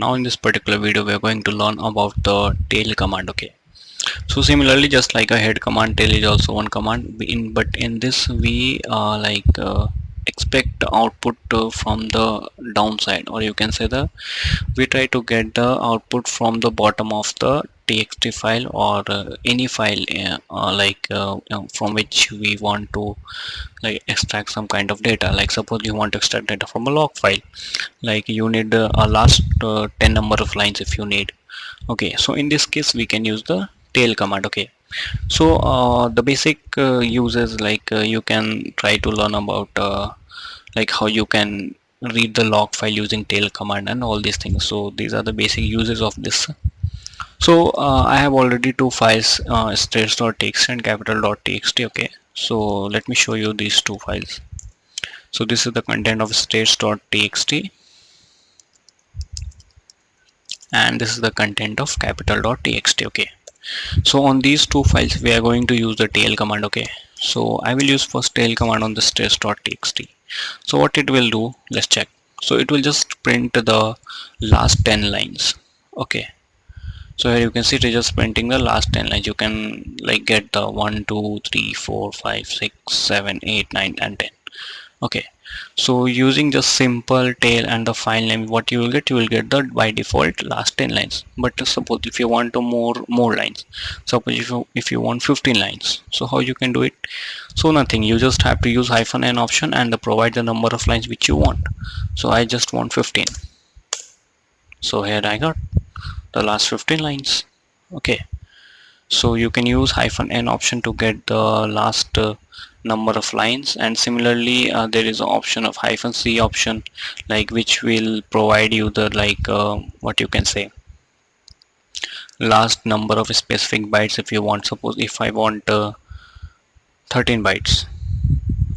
Now in this particular video we are going to learn about the tail command. Okay, so similarly, just like a head command, tail is also one command. But in this we expect the output from the downside, or you can say the we try to get the output from the bottom of the txt file, or any file from which we want to like extract some kind of data. Like suppose you want to extract data from a log file, like you need a last 10 number of lines if you need. Okay, so in this case we can use the tail command. Okay, so the basic uses, like you can try to learn about like how you can read the log file using tail command and all these things. So these are the basic uses of this. So I have already two files, states.txt and capital.txt. Okay, so let me show you these two files. So this is the content of states.txt and this is the content of capital.txt. Okay, so on these two files we are going to use the tail command. Okay, so I will use first tail command on the states.txt. So what it will do, let's check. So it will just print the last 10 lines. Okay, so here you can see it is just printing the last 10 lines. You can like get the 1 2 3 4 5 6 7 8 9 and 10. Okay, so using just simple tail and the file name, what you will get the by default last 10 lines. But suppose if you want to more lines, suppose if you want 15 lines, so how you can do it? So nothing, you just have to use -n option and provide the number of lines which you want. So I just want 15, so here I got the last 15 lines. Okay, so you can use -n option to get the last number of lines, and similarly there is an option of -c option, like which will provide you the what you can say, last number of specific bytes if you want. Suppose if I want 13 bytes,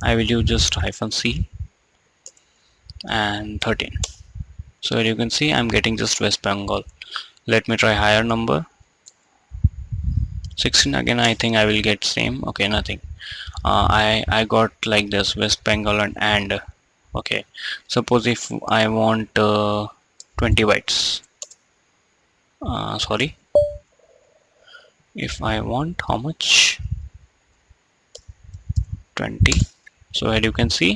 I will use just -c and 13. So here you can see I'm getting just West Bengal. Let me try higher number, 16 again. I think I will get same. Okay, nothing. I got like this West Bengal and okay, suppose if I want 20 bytes, sorry, if I want how much, 20. So here you can see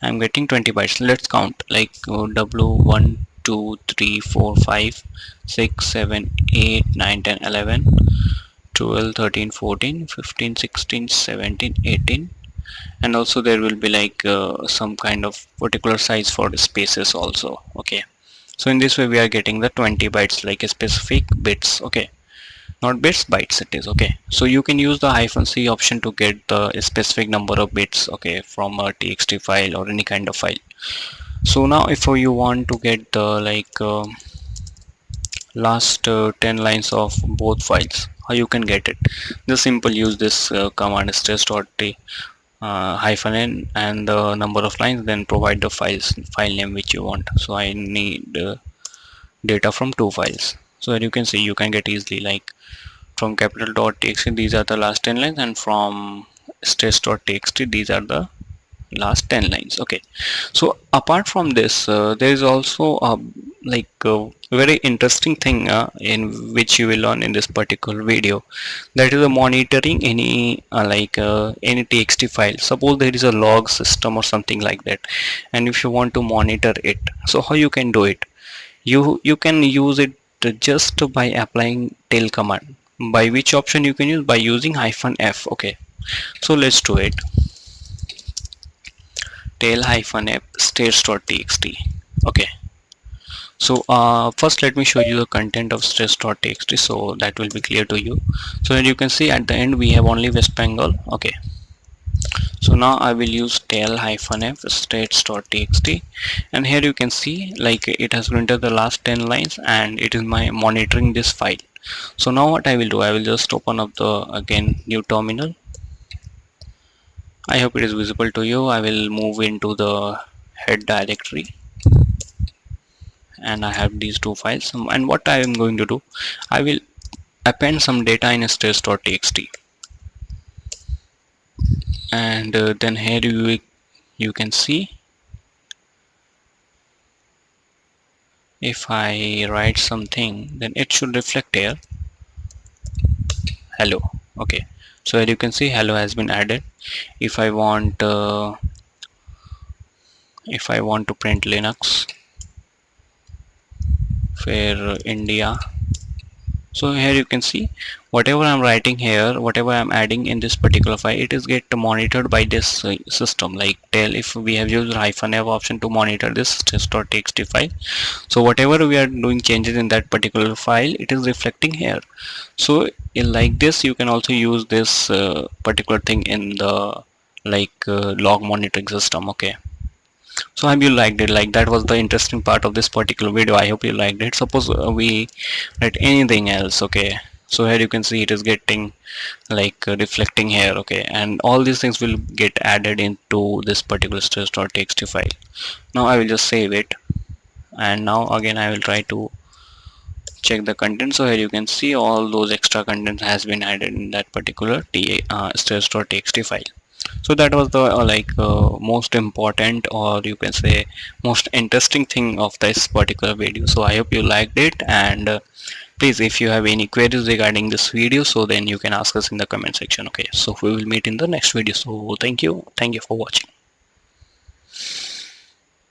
I'm getting 20 bytes. Let's count, like w1 2 3 4 5 6 7 8 9 10 11 12 13 14 15 16 17 18, and also there will be like some kind of particular size for the spaces also. Okay, so in this way we are getting the 20 bytes, like a specific bits. Okay, not bits, bytes it is. Okay, so you can use the -c option to get the specific number of bits, okay, from a txt file or any kind of file. So now if you want to get the last 10 lines of both files, how you can get it? Just simple use this command stress.t -n and the number of lines, then provide the file name which you want. So I need data from two files. So as you can see, you can get easily, like from capital.txt these are the last 10 lines, and from stress.txt these are the last 10 lines. Okay, so apart from this there is also a very interesting thing in which you will learn in this particular video, that is monitoring any txt file. Suppose there is a log system or something like that, and if you want to monitor it, so how you can do it? You can use it just by applying tail command. By which option you can use? By using -f. Okay, so let's do it. Tail -f states.txt. Okay, so first let me show you the content of stress.txt, so that will be clear to you. So here you can see at the end we have only West Bengal. Okay, so now I will use tail -f states.txt, and here you can see like it has printed the last 10 lines and it is my monitoring this file. So now what I will do, I will just open up the again new terminal. I hope it is visible to you. I will move into the head directory, and I have these two files. And what I am going to do, I will append some data in stress.txt, and then here you can see If I write something, then it should reflect here hello. Okay, so here you can see hello has been added. If I want to print Linux for India, so here you can see whatever I'm writing here, whatever I'm adding in this particular file, it is get monitored by this system. Like tell, if we have used -f option to monitor this test.txt file, so whatever we are doing changes in that particular file, it is reflecting here. So like this you can also use this particular thing in the log monitoring system. Okay, so I hope you liked it. Like that was the interesting part of this particular video. I hope you liked it. Suppose we write anything else. Okay, so here you can see it is getting reflecting here. Okay, and all these things will get added into this particular stress.txt file. Now I will just save it, and now again I will try to check the content. So here you can see all those extra content has been added in that particular stress.txt file. So that was the most important, or you can say most interesting thing of this particular video. So I hope you liked it, and please, if you have any queries regarding this video, so then you can ask us in the comment section. Okay, so we will meet in the next video. So thank you for watching.